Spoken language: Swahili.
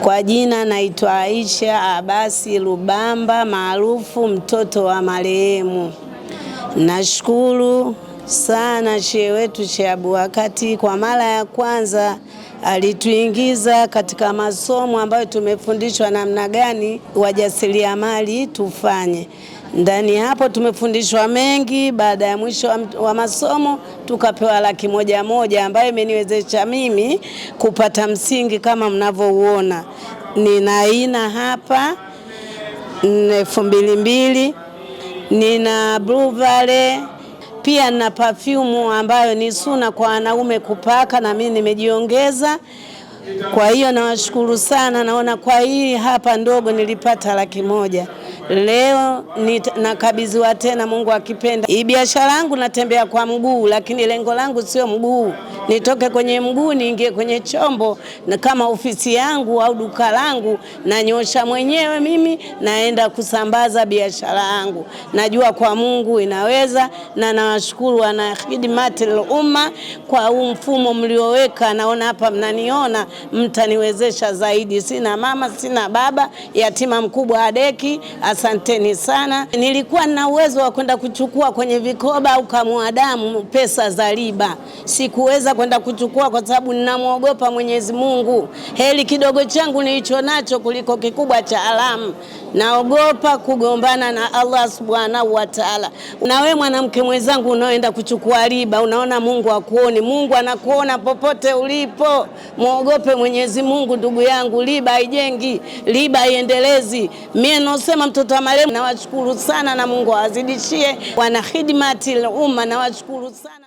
Kwa jina naitwa Aisha Abasi Lubamba maarufu mtoto wa marehemu. Nashukuru sana shehe wetu Sheikh Abubakati, kwa mara ya kwanza alituingiza katika masomo ambayo tumefundishwa namna gani wajasiriamali tufanye. Ndani hapo tumefundishwa mengi. Baada ya mwisho wa masomo tukapewa Raki1 ambayo imeniwezesha mimi kupata msingi kama mnavyouona. Nina aina hapa 2002, nina Blue Valley, pia na perfume ambayo ni suna kwa wanaume kupaka, na mimi nimejiongeza. Kwa hiyo nawashukuru sana. Naona kwa hii hapa ndogo nilipata Raki1. Leo nakabidhiwa tena, Mungu akipenda. Hii biashara yangu natembea kwa mguu, lakini lengo langu sio mguu. Nitoke kwenye mguu niingie kwenye chombo, na kama ofisi yangu au duka langu nanyosha mwenyewe mimi, naenda kusambaza biashara yangu. Najua kwa Mungu inaweza, na nawashukuru wana Khidmatul Umma kwa huu mfumo mlioweka. Naona hapa mnaniona, mtaniwezesha zaidi. Sina mama, sina baba, yatima mkubwa adeki. Asanteni sana. Nilikuwa na uwezo wa kwenda kuchukua kwenye vikoba au kamuadamu pesa za riba. Sikuweza kwenda kuchukua kwa sababu ninamuogopa Mwenyezi Mungu. Heri kidogo changu nilicho nacho kuliko kikubwa cha haramu. Naogopa kugombana na Allah Subhanahu wa Ta'ala. Na wewe mwanamke mwenzangu unaoenda kuchukua riba, unaona Mungu akuoni? Mungu anakuona popote ulipo. Muogope Mwenyezi Mungu ndugu yangu. Riba haijengi, riba haiendelezi. Mimi nasema mtoto wa marehemu. Nawashukuru sana na Mungu awazidishie. Wana Khidmatul Umma nawashukuru sana.